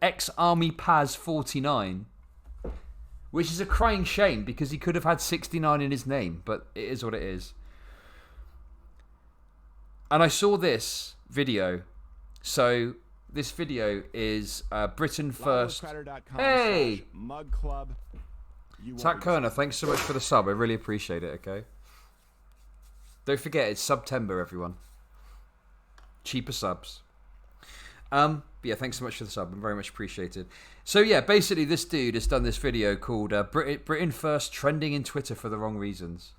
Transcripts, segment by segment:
ex-Army Paz 49, which is a crying shame because he could have had 69 in his name, but it is what it is. And I saw this video. So this video is Britain First. Hey! Mug Club. Zach Kerner, thanks so much for the sub. I really appreciate it, okay? Don't forget, it's September, everyone. Cheaper subs. But yeah, thanks so much for the sub. I'm very much appreciated. So yeah, basically this dude has done this video called Britain First Trending in Twitter for the Wrong Reasons.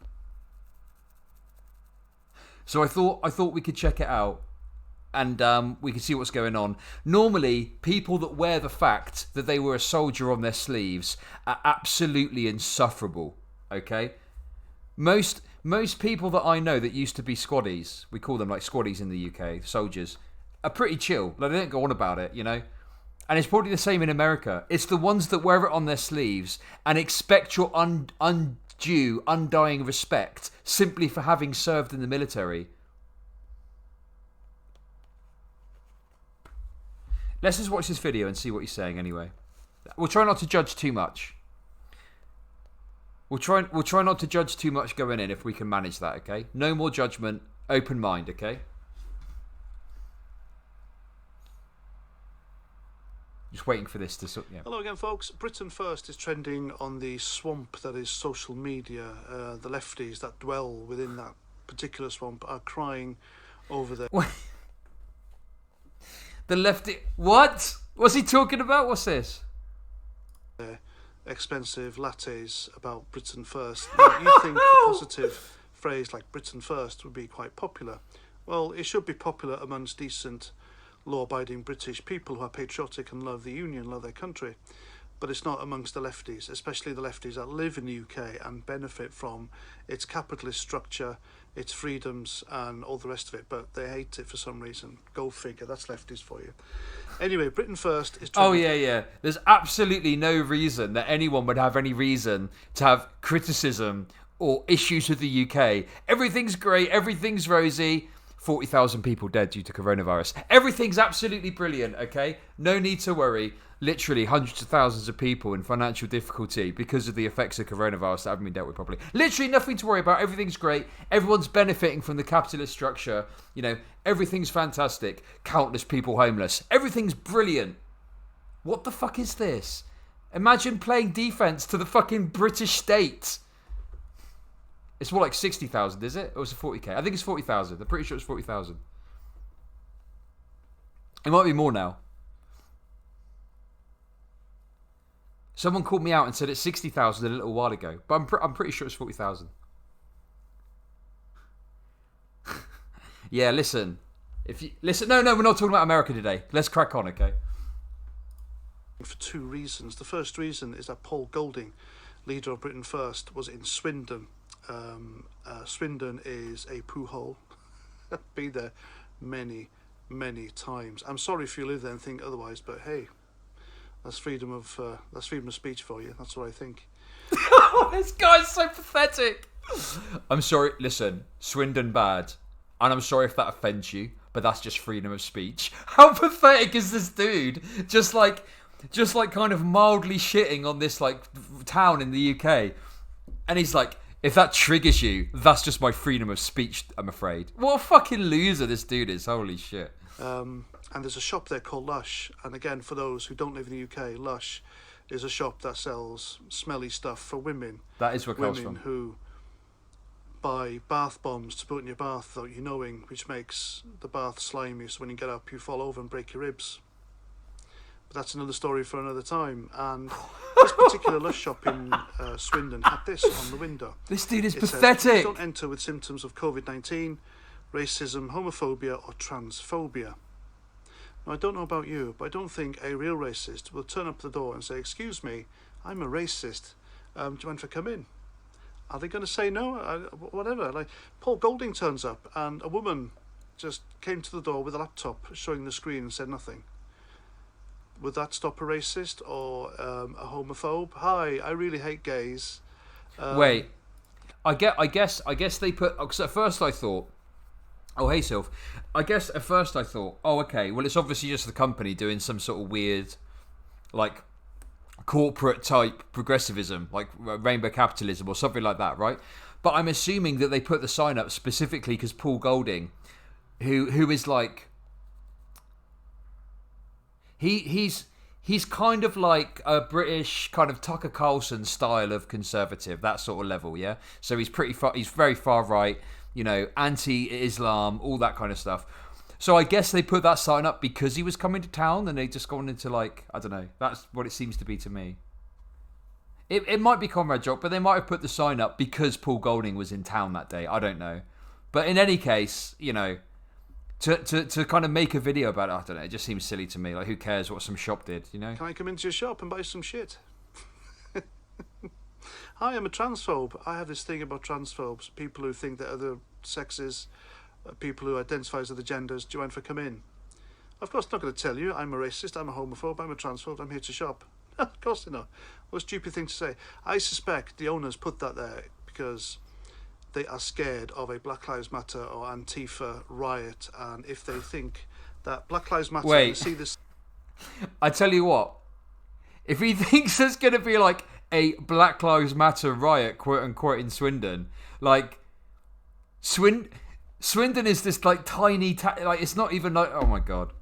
So I thought we could check it out and we could see what's going on. Normally, people that wear the fact that they were a soldier on their sleeves are absolutely insufferable, okay? Most people that I know that used to be squaddies, we call them like squaddies in the UK, soldiers, are pretty chill. Like, they don't go on about it, you know? And it's probably the same in America. It's the ones that wear it on their sleeves and expect your undue, undying respect simply for having served in the military. Let's just watch this video and see what he's saying anyway. We'll try not to judge too much. We'll try not to judge too much going in if we can manage that, okay? No more judgment, open mind, okay? Just waiting for this to... Yeah. Hello again, folks. Britain First is trending on the swamp that is social media. The lefties that dwell within that particular swamp are crying over their... The lefty... What? What's he talking about? What's this? Expensive lattes about Britain First. Now, you think a positive phrase like Britain First would be quite popular. Well, it should be popular amongst decent, law-abiding British people who are patriotic and love the Union, love their country. But it's not amongst the lefties, especially the lefties that live in the UK and benefit from its capitalist structure, its freedoms and all the rest of it, but they hate it for some reason. Go figure, that's lefties for you. Anyway, Britain First is... Oh, yeah. There's absolutely no reason that anyone would have any reason to have criticism or issues with the UK. Everything's great, everything's rosy. 40,000 people dead due to coronavirus. Everything's absolutely brilliant, okay? No need to worry. Literally hundreds of thousands of people in financial difficulty because of the effects of coronavirus that haven't been dealt with properly. Literally nothing to worry about. Everything's great. Everyone's benefiting from the capitalist structure. You know, everything's fantastic. Countless people homeless. Everything's brilliant. What the fuck is this? Imagine playing defense to the fucking British state. It's more like 60,000, is it? Or was it 40k? I think it's 40,000. I'm pretty sure it's 40,000. It might be more now. Someone called me out and said it's 60,000 a little while ago, but I'm pretty sure it's 40,000. Yeah, listen. If you listen, no, we're not talking about America today. Let's crack on, okay? For two reasons. The first reason is that Paul Golding, leader of Britain First, was in Swindon. Swindon is a poo hole. Been there many times. I'm sorry if you live there and think otherwise, but hey, that's freedom of speech for you. That's what I think. This guy's so pathetic. I'm sorry. Listen, Swindon bad, and I'm sorry if that offends you, but that's just freedom of speech. How pathetic is this dude? Just like kind of mildly shitting on this like town in the UK, and he's like, if that triggers you, that's just my freedom of speech, I'm afraid. What a fucking loser this dude is. Holy shit. And there's a shop there called Lush. And again, for those who don't live in the UK, Lush is a shop that sells smelly stuff for women. That is where it comes from. Women who buy bath bombs to put in your bath without you knowing, which makes the bath slimy, so when you get up, you fall over and break your ribs. But that's another story for another time. And this particular Lush shop in Swindon had this on the window. This dude is pathetic. pathetic. Don't enter with symptoms of COVID-19, racism, homophobia or transphobia. Now, I don't know about you, but I don't think a real racist will turn up the door and say, excuse me, I'm a racist. Do you mind if I come in? Are they going to say no? Whatever. Like, Paul Golding turns up and a woman just came to the door with a laptop showing the screen and said nothing. Would that stop a racist or a homophobe? Hi, I really hate gays. Wait, I guess they put. Because at first I thought, oh hey Sylph, I guess at first I thought, oh okay, well it's obviously just the company doing some sort of weird like corporate type progressivism, like rainbow capitalism or something like that, right? But I'm assuming that they put the sign up specifically because Paul Golding, who is like, he's kind of like a British kind of Tucker Carlson style of conservative, that sort of level, yeah. So he's he's very far right, you know, anti-Islam, all that kind of stuff. So I guess they put that sign up because he was coming to town, and they just gone into like, I don't know. That's what it seems to be to me. It might be Comrade Jock, but they might have put the sign up because Paul Golding was in town that day. I don't know. But in any case, you know, to kind of make a video about it, I don't know. It just seems silly to me. Like, who cares what some shop did, you know? Can I come into your shop and buy some shit? Hi, I'm a transphobe. I have this thing about transphobes. People who think that other sexes, people who identify as other genders, do you mind if I come in? Of course, I'm not going to tell you. I'm a racist, I'm a homophobe, I'm a transphobe, I'm here to shop. Of course they know. What a stupid thing to say. I suspect the owners put that there because they are scared of a Black Lives Matter or Antifa riot, and if they think that Black Lives Matter... Wait, see this... I tell you what, if he thinks there's going to be like a Black Lives Matter riot, quote unquote, in Swindon, like, Swindon is this like tiny, like, it's not even like, oh my god.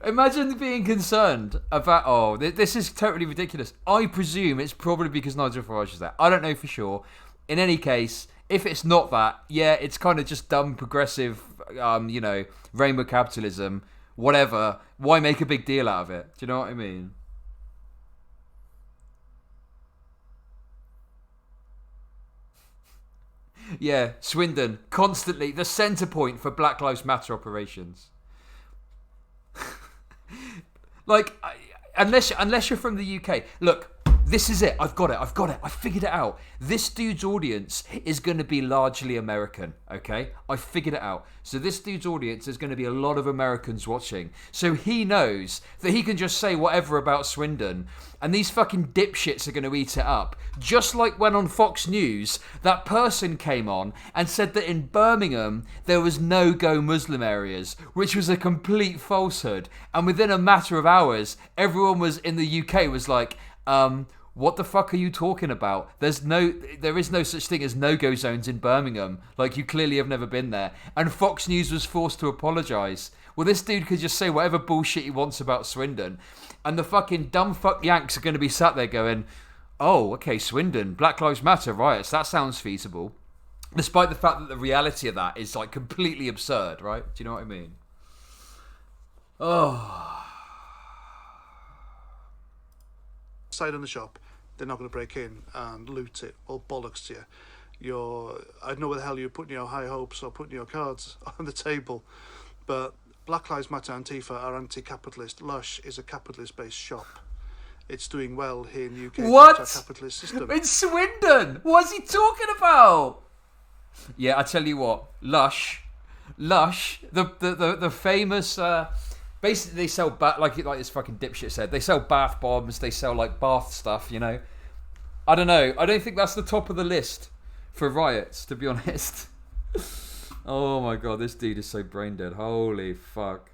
Imagine being concerned about, oh, this is totally ridiculous. I presume it's probably because Nigel Farage is there. I don't know for sure. In any case, if it's not that, yeah, it's kind of just dumb, progressive, you know, rainbow capitalism, whatever. Why make a big deal out of it? Do you know what I mean? Yeah, Swindon, constantly the centre point for Black Lives Matter operations. Like, unless you're from the UK, look, this is it. I've got it. I figured it out. This dude's audience is going to be largely American, okay? I figured it out. So this dude's audience is going to be a lot of Americans watching. So he knows that he can just say whatever about Swindon, and these fucking dipshits are going to eat it up. Just like when on Fox News, that person came on and said that in Birmingham, there was no-go Muslim areas, which was a complete falsehood. And within a matter of hours, everyone was in the UK was like, what the fuck are you talking about? There is no such thing as no-go zones in Birmingham. Like, you clearly have never been there. And Fox News was forced to apologise. Well, this dude could just say whatever bullshit he wants about Swindon. And the fucking dumb fuck Yanks are going to be sat there going, oh, okay, Swindon, Black Lives Matter riots, that sounds feasible. Despite the fact that the reality of that is, like, completely absurd, right? Do you know what I mean? Oh... Side on the shop, they're not going to break in and loot it. Well, bollocks to you. I don't know where the hell you're putting your high hopes or putting your cards on the table, but Black Lives Matter, Antifa are anti-capitalist. Lush is a capitalist-based shop. It's doing well here in the UK. What? It's a capitalist system. In Swindon? What's he talking about? Yeah, I tell you what, Lush, the famous. Basically, they sell like this fucking dipshit said. They sell bath bombs. They sell like bath stuff. You know, I don't know. I don't think that's the top of the list for riots, to be honest. Oh my god, this dude is so brain dead. Holy fuck.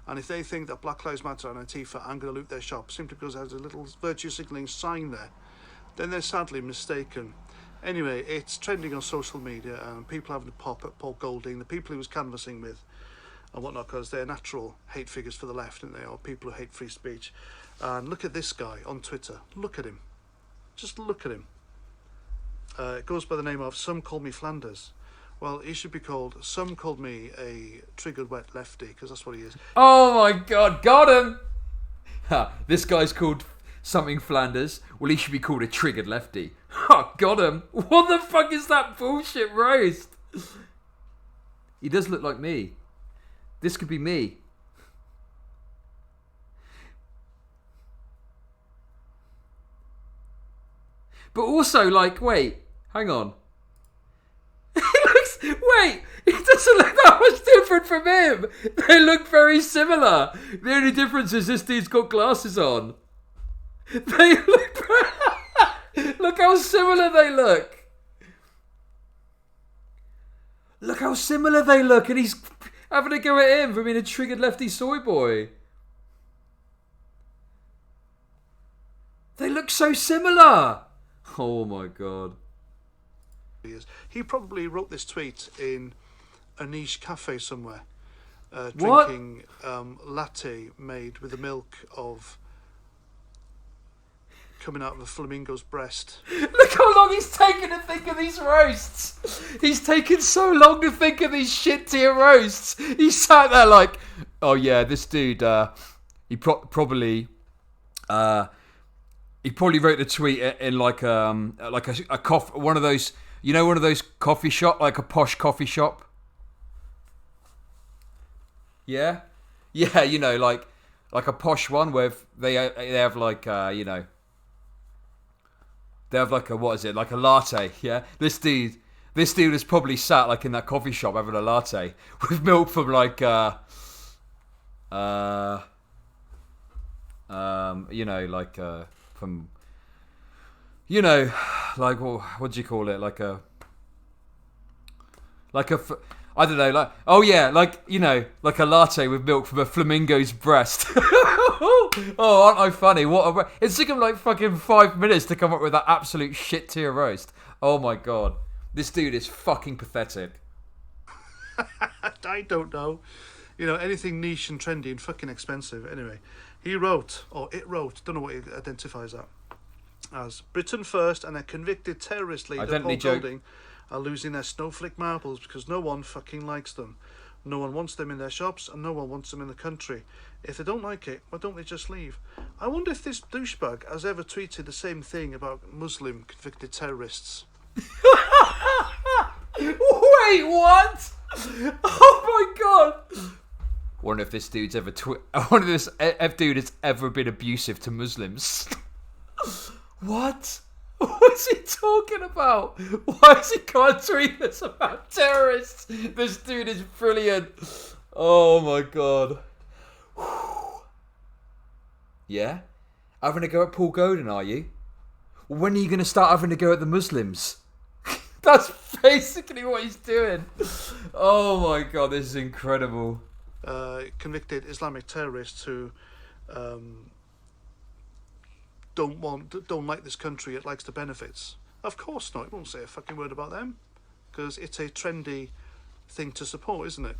And if they think that Black Lives Matter and Antifa aren't going to loot their shop simply because there's a little virtue signalling sign there, then they're sadly mistaken. Anyway, it's trending on social media, and people having a pop at Paul Golding, the people he was canvassing with, and whatnot, because they're natural hate figures for the left, aren't they? Or people who hate free speech. And look at this guy on Twitter. Look at him. Just look at him. It goes by the name of Some Call Me Flanders. Well, he should be called Some Called Me a Triggered Wet Lefty, because that's what he is. Oh my god, got him! Ha, this guy's called something Flanders. Well, he should be called a Triggered Lefty. Ha, got him! What the fuck is that bullshit roast? He does look like me. This could be me. But also, like, wait, hang on. Wait, it doesn't look that much different from him. They look very similar. The only difference is this dude's got glasses on. They look... Look how similar they look. Look how similar they look, and he's Having a go at him for being a triggered lefty soy boy. They look so similar. Oh my god. He probably wrote this tweet in a niche cafe somewhere, What? drinking latte made with the milk of coming out of a flamingo's breast. Look how long he's taken to think of these roasts. He's taken so long to think of these shit tier roasts. He sat there like, oh yeah, this dude, he probably wrote the tweet in like a coffee, one of those, you know, one of those coffee shop, like a posh coffee shop. Yeah, yeah, you know, like a posh one where they have like you know. They have like a, what is it, like a latte, yeah? This dude is probably sat like in that coffee shop having a latte with milk from like, you know, like from, you know, like, what do you call it? I don't know, like, oh yeah, like, you know, like a latte with milk from a flamingo's breast. Oh, aren't I funny? It took him like fucking 5 minutes to come up with that absolute shit tier roast. Oh my god. This dude is fucking pathetic. I don't know. You know, anything niche and trendy and fucking expensive. Anyway, he wrote, or it wrote, don't know what it identifies that as. Britain first and a convicted terrorist leader, Paul Golding, are losing their snowflake marbles because no one fucking likes them. No one wants them in their shops and no one wants them in the country. If they don't like it, why don't they just leave? I wonder if this douchebag has ever tweeted the same thing about Muslim convicted terrorists. Wait, what? Oh my god. Wonder if this dude's ever I wonder if this dude has ever been abusive to Muslims. What? What's he talking about? Why has he got to tweet this about terrorists? This dude is brilliant. Oh my god. Yeah? Having a go at Paul Godin, are you? When are you going to start having a go at the Muslims? That's basically what he's doing. Oh my god, this is incredible. Convicted Islamic terrorists who don't like this country, it likes the benefits. Of course not, it won't say a fucking word about them, because it's a trendy thing to support, isn't it?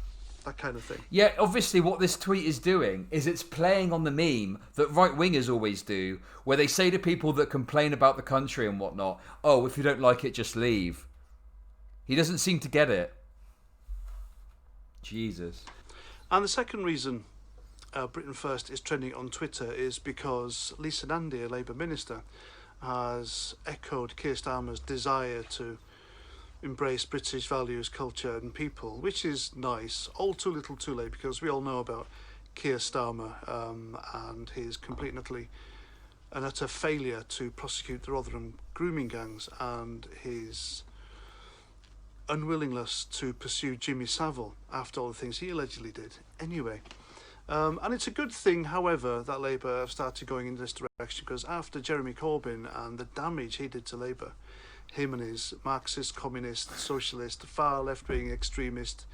That kind of thing. Yeah, obviously what this tweet is doing is it's playing on the meme that right-wingers always do, where they say to people that complain about the country and whatnot, oh, if you don't like it, just leave. He doesn't seem to get it. Jesus. And the second reason Britain First is trending on Twitter is because Lisa Nandy, a Labour minister, has echoed Keir Starmer's desire to embrace British values, culture and people, which is nice. All too little too late, because we all know about Keir Starmer and his complete and utter failure to prosecute the Rotherham grooming gangs and his unwillingness to pursue Jimmy Savile after all the things he allegedly did. Anyway, and it's a good thing, however, that Labour have started going in this direction, because after Jeremy Corbyn and the damage he did to Labour, him and his Marxist, communist, socialist, far left-wing extremist,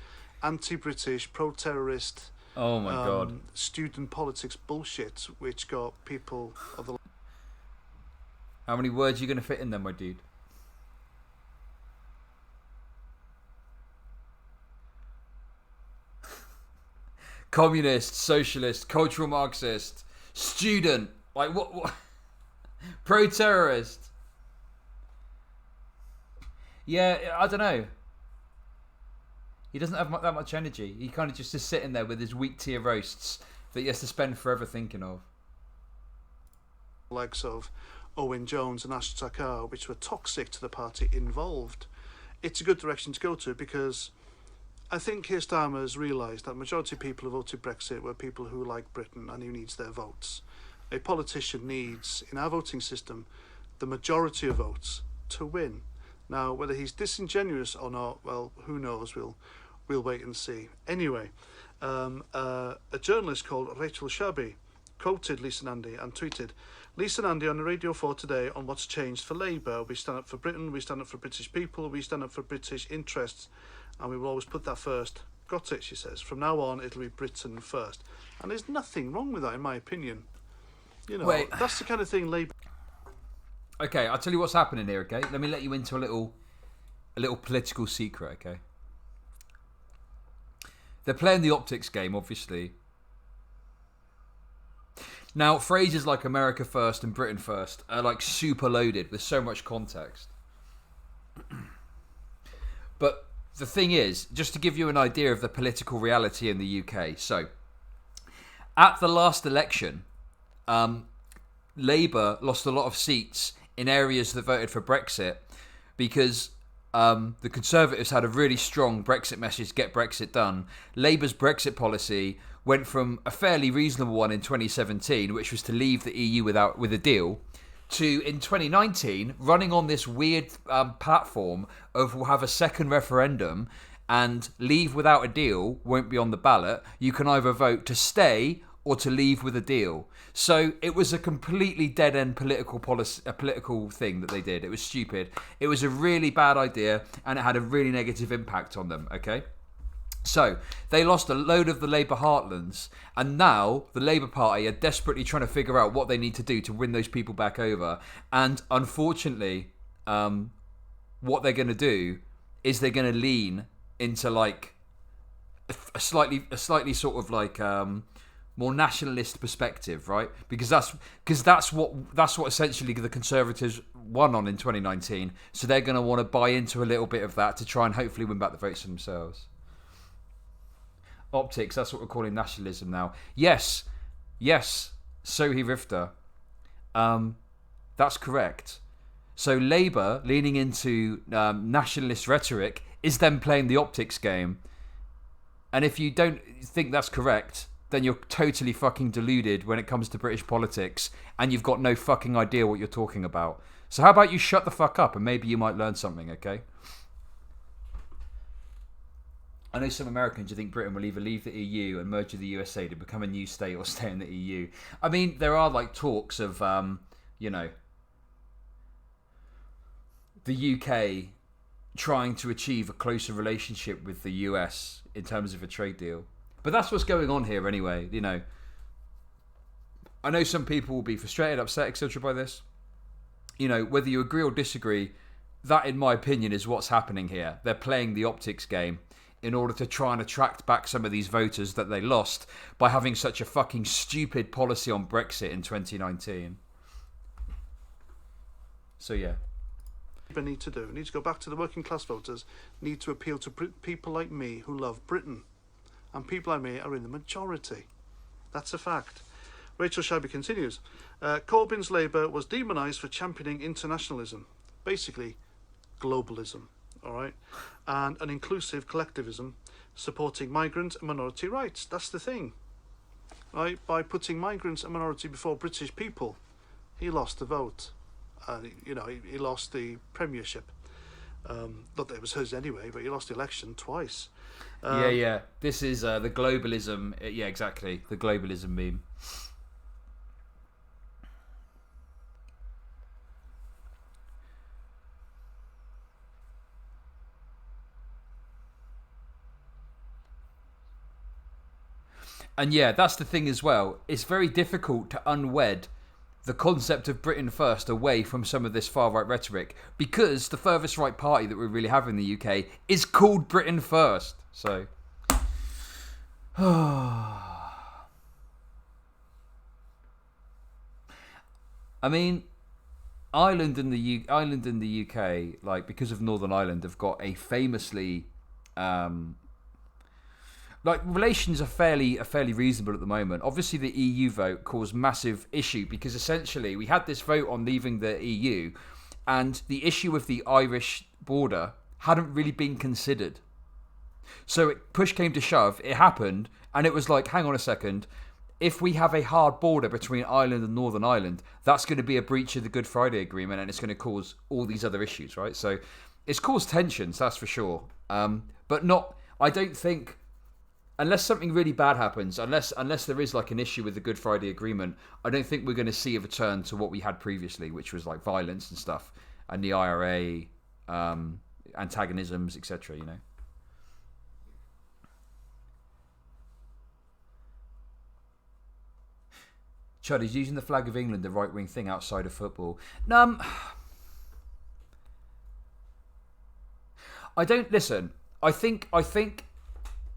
anti-British, pro-terrorist, oh my god, student politics bullshit, which got people of the... How many words are you going to fit in there, my dude? Communist, socialist, cultural Marxist, student, like what? Pro-terrorist. Yeah, I don't know. He doesn't have that much energy. He kind of just is sitting there with his weak tier roasts that he has to spend forever thinking of. Likes of Owen Jones and Ash Takar, which were toxic to the party involved. It's a good direction to go to, because I think Keir Starmer has realised that majority of people who voted Brexit were people who like Britain and who needs their votes. A politician needs, in our voting system, the majority of votes to win. Now, whether he's disingenuous or not, well, who knows? We'll wait and see. Anyway, a journalist called Rachel Shabby quoted Lisa Nandy and tweeted, Lisa Nandy on Radio 4 today on what's changed for Labour. We stand up for Britain, we stand up for British people, we stand up for British interests, and we will always put that first. got it, she says. From now on, it'll be Britain first. And there's nothing wrong with that, in my opinion. You know, Wait. that's the kind of thing Labour... Okay, I'll tell you what's happening here, okay? Let me let you into a little political secret, okay? They're playing the optics game, obviously. Now, phrases like America first and Britain first are like super loaded with so much context. But the thing is, just to give you an idea of the political reality in the UK, so at the last election, Labour lost a lot of seats in areas that voted for Brexit because the Conservatives had a really strong Brexit message, get Brexit done. Labour's Brexit policy went from a fairly reasonable one in 2017, which was to leave the EU with a deal, to in 2019 running on this weird platform of we'll have a second referendum and leave without a deal won't be on the ballot. You can either vote to stay or to leave with a deal. So it was a completely dead-end political thing that they did. It was stupid. It was a really bad idea, and it had a really negative impact on them, okay? So they lost a load of the Labour heartlands, and now the Labour Party are desperately trying to figure out what they need to do to win those people back over. And unfortunately, what they're going to do is they're going to lean into like a slightly sort of like more nationalist perspective, right? Because that's what essentially the Conservatives won on in 2019. So they're going to want to buy into a little bit of that to try and hopefully win back the votes for themselves. Optics, that's what we're calling nationalism now. Yes, Sohi Rifter. That's correct. So Labour, leaning into nationalist rhetoric, is then playing the optics game. And if you don't think that's correct, then you're totally fucking deluded when it comes to British politics, and you've got no fucking idea what you're talking about. So how about you shut the fuck up, and maybe you might learn something, okay? I know some Americans who think Britain will either leave the EU and merge with the USA to become a new state or stay in the EU. I mean, there are like talks of, the UK trying to achieve a closer relationship with the US in terms of a trade deal. But that's what's going on here anyway, you know. I know some people will be frustrated, upset, etc. by this. You know, whether you agree or disagree, that in my opinion is what's happening here. They're playing the optics game in order to try and attract back some of these voters that they lost by having such a fucking stupid policy on Brexit in 2019. So yeah. Need to do. Need to go back to the working class voters. Need to appeal to people like me who love Britain. And people like me are in the majority. That's a fact. Rachel Shabby continues. Corbyn's Labour was demonised for championing internationalism. Basically, globalism. All right? And an inclusive collectivism supporting migrant and minority rights. That's the thing. Right? By putting migrants and minority before British people, he lost the vote. He lost the premiership. Not that it was hers anyway, but he lost the election twice. Yeah. This is the globalism. Yeah, exactly. The globalism meme. And yeah, that's the thing as well. It's very difficult to unwed the concept of Britain first away from some of this far-right rhetoric, because the furthest right party that we really have in the UK is called Britain First. So, I mean, Ireland and the UK, like because of Northern Ireland, have got a famously relations are fairly reasonable at the moment. Obviously, the EU vote caused massive issue because essentially we had this vote on leaving the EU, and the issue with the Irish border hadn't really been considered. So push came to shove, it happened, and it was like, hang on a second, if we have a hard border between Ireland and Northern Ireland, that's going to be a breach of the Good Friday Agreement, and it's going to cause all these other issues, right? So it's caused tensions, that's for sure. But not, I don't think, unless something really bad happens, unless there is like an issue with the Good Friday Agreement, I don't think we're going to see a return to what we had previously, which was like violence and stuff, and the IRA, antagonisms, etc. You know. Chud, is using the flag of England the right-wing thing outside of football? I don't listen. I think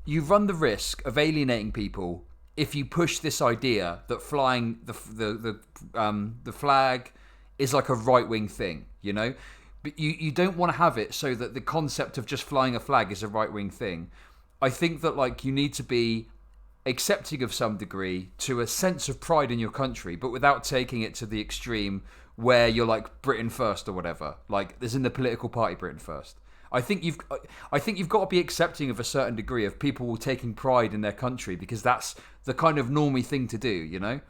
you run the risk of alienating people if you push this idea that flying the flag is like a right-wing thing, you know? But you don't want to have it so that the concept of just flying a flag is a right-wing thing. I think that like you need to be accepting of some degree to a sense of pride in your country, but without taking it to the extreme where you're like Britain first or whatever. Like there's in the political party Britain first. I think you've got to be accepting of a certain degree of people taking pride in their country because that's the kind of normie thing to do, you know.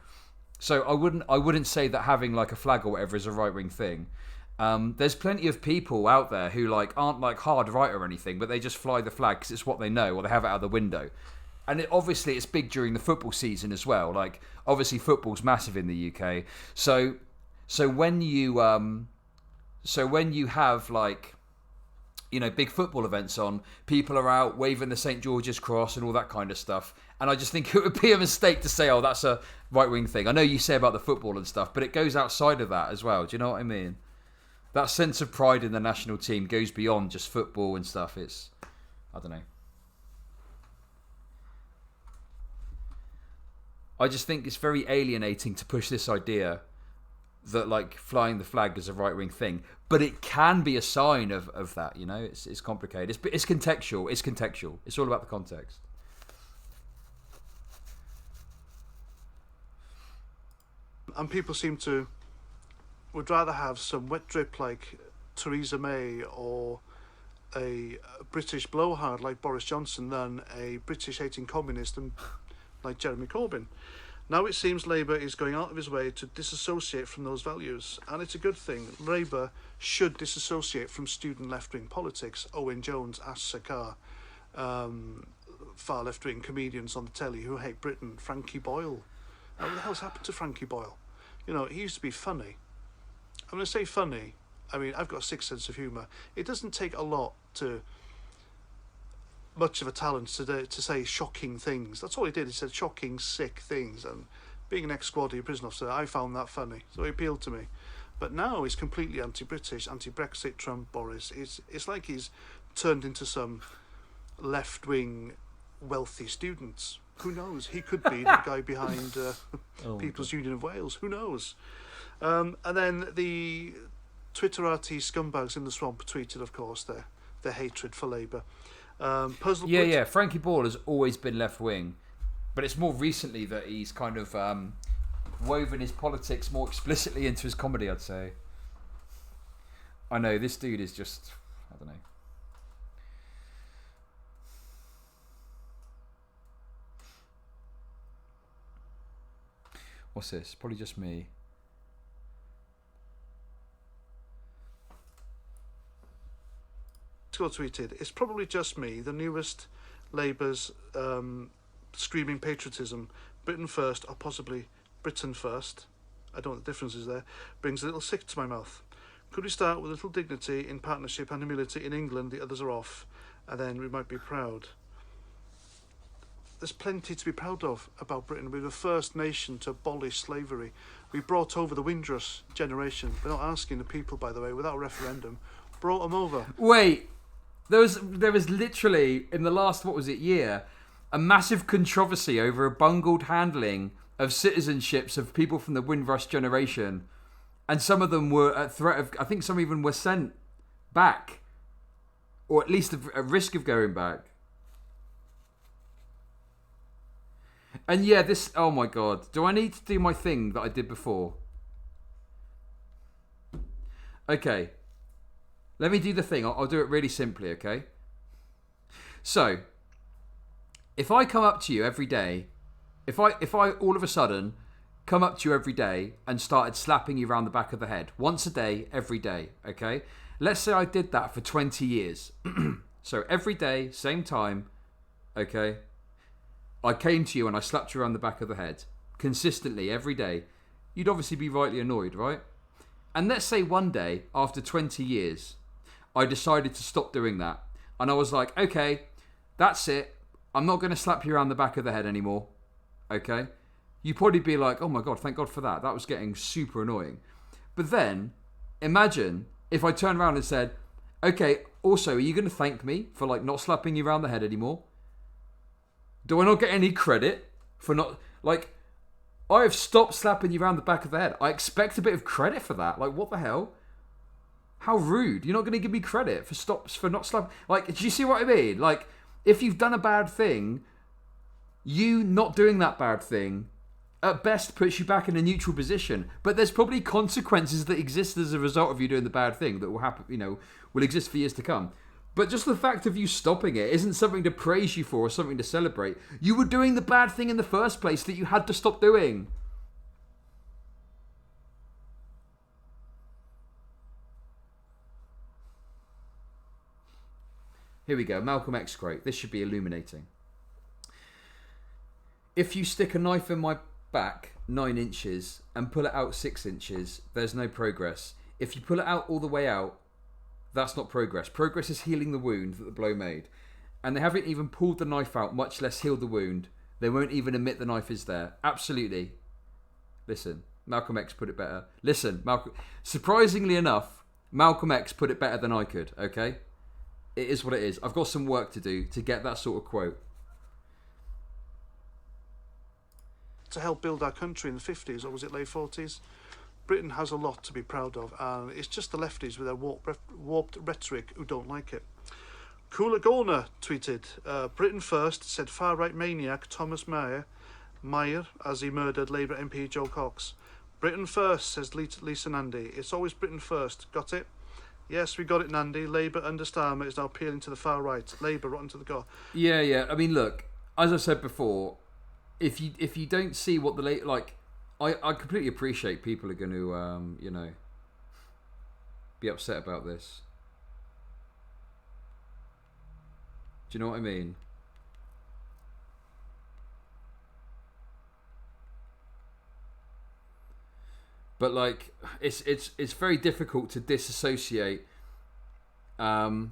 So I wouldn't say that having like a flag or whatever is a right wing thing. There's plenty of people out there who like aren't like hard right or anything, but they just fly the flag because it's what they know or they have it out the window. And obviously it's big during the football season as well. Like obviously football's massive in the UK. So when you have like, you know, big football events on, people are out waving the St. George's Cross and all that kind of stuff. And I just think it would be a mistake to say, oh, that's a right-wing thing. I know you say about the football and stuff, but it goes outside of that as well. Do you know what I mean? That sense of pride in the national team goes beyond just football and stuff. It's, I don't know. I just think it's very alienating to push this idea that like flying the flag is a right-wing thing, but it can be a sign of that, you know. It's complicated. It's contextual. It's contextual. It's all about the context. And people would rather have some wet drip like Theresa May or a British blowhard like Boris Johnson than a British hating communist and like Jeremy Corbyn. Now it seems Labour is going out of his way to disassociate from those values, and it's a good thing. Labour should disassociate from student left-wing politics. Owen Jones, Ash Sarkar, far left-wing comedians on the telly who hate Britain, Frankie Boyle. What the hell's happened to Frankie Boyle? You know, he used to be funny. I'm going to say funny. I mean, I've got a sick sense of humour. It doesn't take a lot to... much of a talent to say shocking things. That's all he did. He said shocking, sick things. And being an ex-squaddy prison officer, I found that funny. So he appealed to me. But now he's completely anti-British, anti-Brexit, Trump, Boris. It's like he's turned into some left-wing wealthy students. Who knows? He could be the guy behind People's Union of Wales. Who knows? And then the Twitterati scumbags in the swamp tweeted, of course, their hatred for Labour. Frankie Boyle has always been left wing, but it's more recently that he's kind of woven his politics more explicitly into his comedy, I'd say. I know, this dude is just, I don't know. What's this? Probably just me. Tweeted, it's probably just me, the newest Labour's screaming patriotism, Britain first or possibly Britain first, I don't know what the difference is there, brings a little sick to my mouth. Could we start with a little dignity in partnership and humility in England, the others are off, and then we might be proud. There's plenty to be proud of about Britain. We're the first nation to abolish slavery. We brought over the Windrush generation. We're not asking the people, by the way, without a referendum. Brought them over. Wait, there was literally, in the last, year, a massive controversy over a bungled handling of citizenships of people from the Windrush generation. And some of them were at threat of, I think some even were sent back. Or at least at risk of going back. And yeah, this... Oh my god. Do I need to do my thing that I did before? Okay. Let me do the thing. I'll do it really simply, okay? So, if I come up to you every day... If I all of a sudden come up to you every day and started slapping you around the back of the head. Once a day, every day, okay? Let's say I did that for 20 years. So every day, same time, okay? I came to you and I slapped you around the back of the head. Consistently, every day. You'd obviously be rightly annoyed, right? And let's say one day, after 20 years, I decided to stop doing that. And I was like, okay, that's it. I'm not going to slap you around the back of the head anymore. Okay? you'd probably be like, oh my God, thank God for that. That was getting super annoying. But then, imagine if I turned around and said, okay, also, are you going to thank me for like not slapping you around the head anymore? Do I not get any credit for not, like, I have stopped slapping you around the back of the head. I expect a bit of credit for that. Like, what the hell? How rude. You're not going to give me credit for not slapping. Like, do you see what I mean? Like, if you've done a bad thing, you not doing that bad thing at best puts you back in a neutral position. But there's probably consequences that exist as a result of you doing the bad thing that will happen, will exist for years to come. But just the fact of you stopping it isn't something to praise you for or something to celebrate. You were doing the bad thing in the first place that you had to stop doing. Here we go. Malcolm X quote. This should be illuminating. If you stick a knife in my back 9 inches and pull it out 6 inches, there's no progress. If you pull it out all the way out, that's not progress. Progress is healing the wound that the blow made. And they haven't even pulled the knife out, much less healed the wound. They won't even admit the knife is there. Absolutely. Listen, Malcolm X put it better. Listen, surprisingly enough, Malcolm X put it better than I could, okay? It is what it is. I've got some work to do to get that sort of quote. To help build our country in the 50s, or was it late 40s? Britain has a lot to be proud of, and it's just the lefties with their warped rhetoric who don't like it. Cooler Gorner tweeted, Britain first, said far-right maniac Thomas Meyer, as he murdered Labour MP Joe Cox. Britain first, says Lisa Nandy. It's always Britain first. Got it? Yes, we got it, Nandy. Labour under Starmer is now appealing to the far right. Labour rotten to the core. Yeah. I mean, look, as I said before, if you don't see what I completely appreciate people are going to, be upset about this. Do you know what I mean? But like, it's very difficult to disassociate. To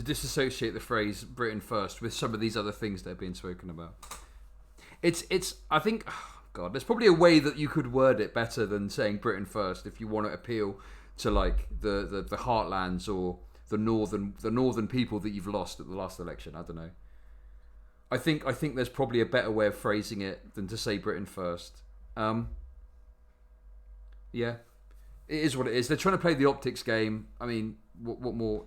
disassociate the phrase Britain first with some of these other things that are being spoken about. It's I think, oh God, there's probably a way that you could word it better than saying Britain first if you want to appeal to like the heartlands or the northern people that you've lost at the last election. I don't know. I think there's probably a better way of phrasing it than to say Britain first. Yeah, it is what it is. They're trying to play the optics game. I mean, what more?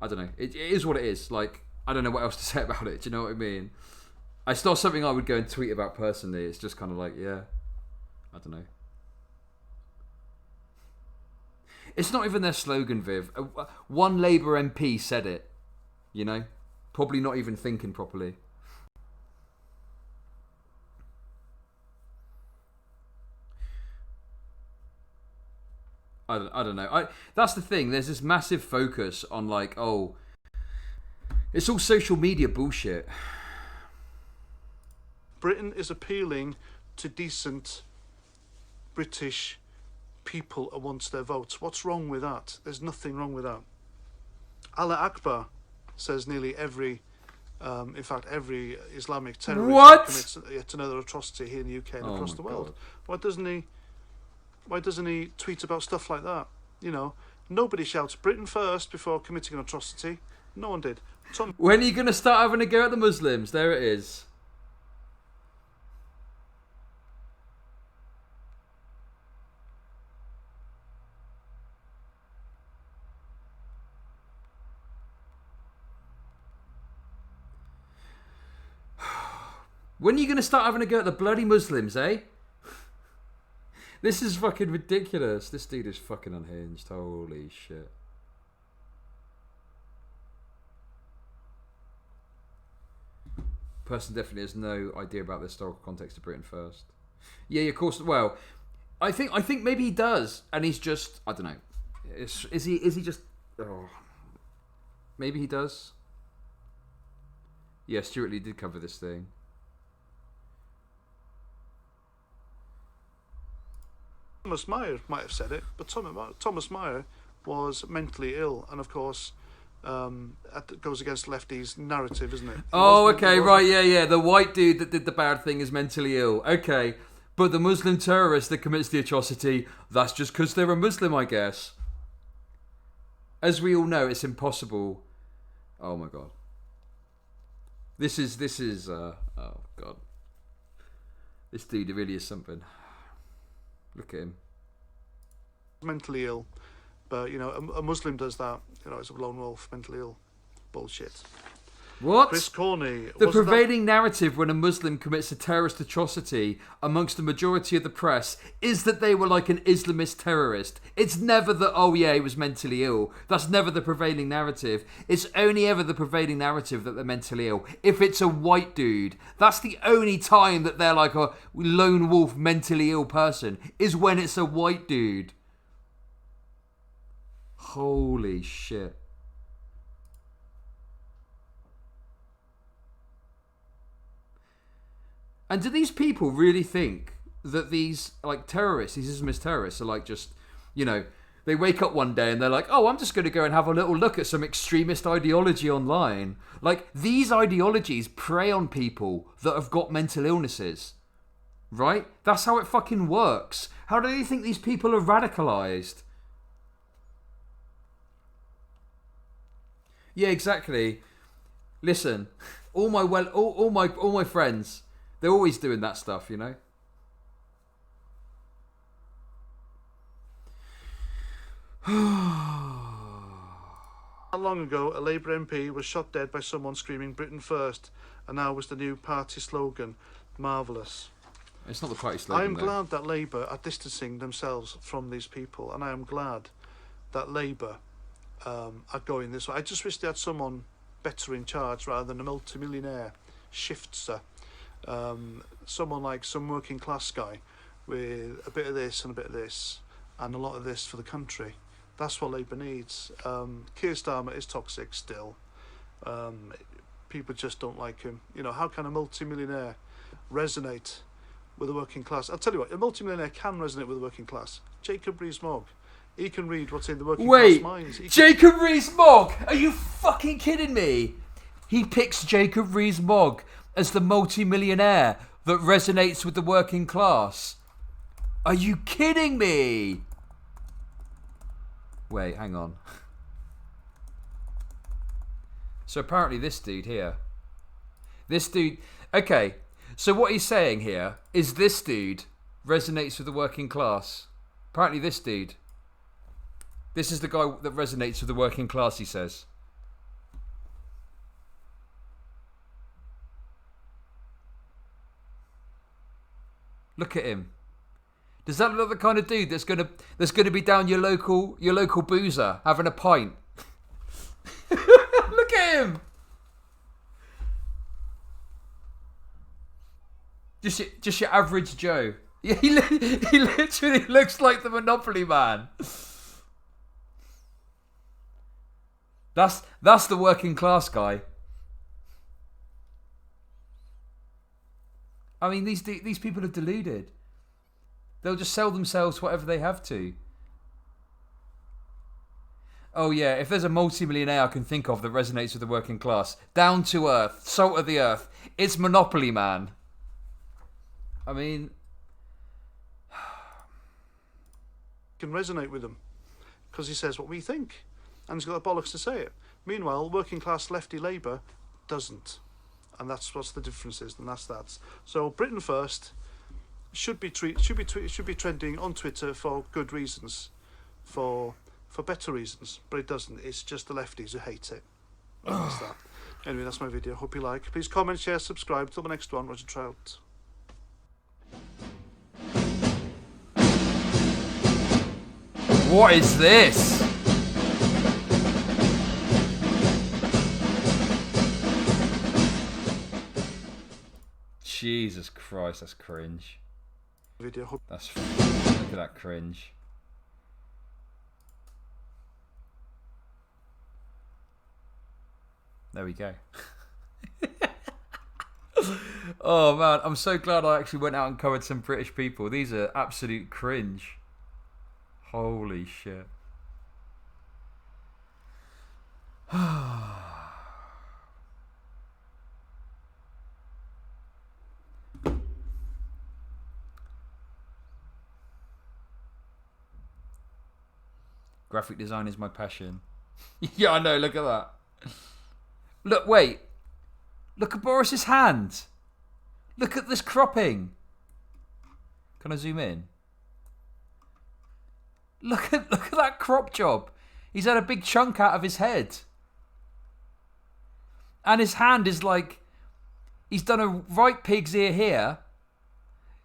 I don't know. It is what it is. Like, I don't know what else to say about it. Do you know what I mean? It's not something I would go and tweet about personally. It's just kind of like, yeah, I don't know. It's not even their slogan, Viv. One Labour MP said it. Probably not even thinking properly. I don't know. That's the thing. There's this massive focus on like, oh, it's all social media bullshit. Britain is appealing to decent British people who want their votes. What's wrong with that? There's nothing wrong with that. Allah Akbar says nearly every, in fact, every Islamic terrorist commits yet another atrocity here in the UK and across the world. God. Why doesn't he tweet about stuff like that? Nobody shouts Britain first before committing an atrocity. No one did. When are you going to start having a go at the Muslims? There it is. When are you going to start having a go at the bloody Muslims, eh? This is fucking ridiculous. This dude is fucking unhinged. Holy shit. Person definitely has no idea about the historical context of Britain first. Yeah, of course. Well, I think maybe he does, and he's just, I don't know. Is he just? Oh, maybe he does. Yeah, Stuart Lee did cover this thing. Thomas Meyer might have said it, but Thomas Meyer was mentally ill, and of course, that goes against lefties' narrative, isn't it? Oh, okay, right, yeah. The white dude that did the bad thing is mentally ill. Okay, but the Muslim terrorist that commits the atrocity, that's just because they're a Muslim, I guess. As we all know, it's impossible. Oh my god. This is. Oh god. This dude really is something. Look at him. Mentally ill, but a Muslim does that. It's a lone wolf, mentally ill. Bullshit. What? Chris Corney. The prevailing narrative when a Muslim commits a terrorist atrocity amongst the majority of the press is that they were like an Islamist terrorist. It's never that, oh yeah, he was mentally ill. That's never the prevailing narrative. It's only ever the prevailing narrative that they're mentally ill. If it's a white dude, that's the only time that they're like a lone wolf mentally ill person, is when it's a white dude. Holy shit. And do these people really think that these, like, terrorists, these Islamist terrorists, are like just, they wake up one day and they're like, oh, I'm just going to go and have a little look at some extremist ideology online. Like, these ideologies prey on people that have got mental illnesses. Right? That's how it fucking works. How do you think these people are radicalized? Yeah, exactly. Listen, all my friends, they're always doing that stuff, Not long ago, a Labour MP was shot dead by someone screaming Britain first, and now was the new party slogan. Marvellous. It's not the party slogan, I am glad that Labour are distancing themselves from these people, and I am glad that Labour are going this way. I just wish they had someone better in charge rather than a multimillionaire shifter. Someone like some working class guy with a bit of this and a bit of this and a lot of this for the country. That's what Labour needs. Keir Starmer is toxic still. People just don't like him. How can a multimillionaire resonate with the working class? I'll tell you what, a multimillionaire can resonate with the working class. Jacob Rees-Mogg. He can read what's in the working class minds. Jacob Rees-Mogg? Are you fucking kidding me? He picks Jacob Rees-Mogg as the multi-millionaire that resonates with the working class. Are you kidding me? Wait, hang on. So apparently this dude here. Okay, so what he's saying here is this dude resonates with the working class. Apparently this dude. This is the guy that resonates with the working class, he says. Look at him. Does that look like the kind of dude that's gonna be down your local boozer having a pint? Look at him. Just your average Joe. Yeah, he literally looks like the Monopoly man. That's the working class guy. I mean, these people are deluded. They'll just sell themselves whatever they have to. Oh yeah, if there's a multi-millionaire I can think of that resonates with the working class, down to earth, salt of the earth, it's Monopoly Man. I mean, can resonate with them because he says what we think, and he's got the bollocks to say it. Meanwhile, working class lefty Labour doesn't. And that's what's the difference is, and that's that. So Britain First should be trending on Twitter for good reasons, for better reasons, but it doesn't. It's just the lefties who hate it. And that's that. Anyway, that's my video. Hope you like. Please comment, share, subscribe. Till the next one. Roger Trout. what is this? Jesus Christ, that's cringe. Look at that cringe. There we go. Oh man, I'm so glad I actually went out and covered some British people. These are absolute cringe. Holy shit. Graphic design is my passion. Yeah, I know. Look at that. Look, wait. Look at Boris's hand. Look at this cropping. Can I zoom in? Look at that crop job. He's had a big chunk out of his head. And his hand is like, he's done a right pig's ear here.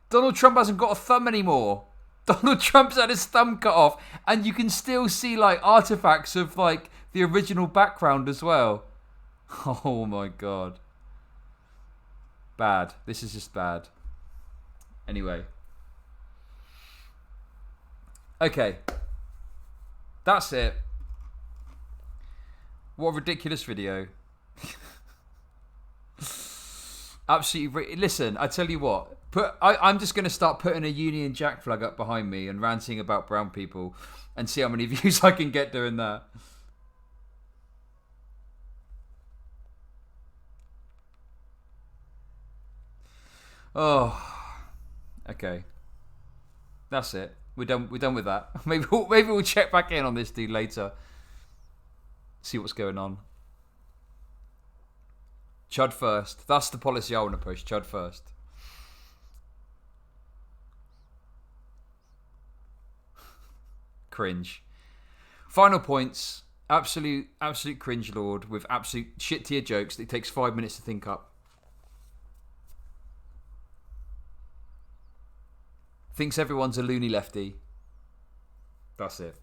Donald Trump hasn't got a thumb anymore. Donald Trump's had his thumb cut off. And you can still see like artifacts of like the original background as well. Oh my God. Bad. This is just bad. Anyway. Okay. That's it. What a ridiculous video. Absolutely. Listen, I tell you what. I'm just going to start putting a Union Jack flag up behind me and ranting about brown people and see how many views I can get doing that. Oh. Okay. That's it. We're done with that. Maybe we'll check back in on this dude later. See what's going on. Chud first. That's the policy I want to push. Chud first. Cringe. Final points. Absolute cringe lord with absolute shit tier jokes that it takes 5 minutes to think up. Thinks everyone's a loony lefty. That's it.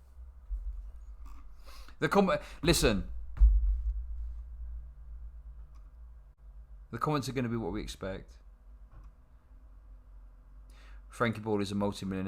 Listen. The comments are going to be what we expect. Frankie Ball is a multi-millionaire.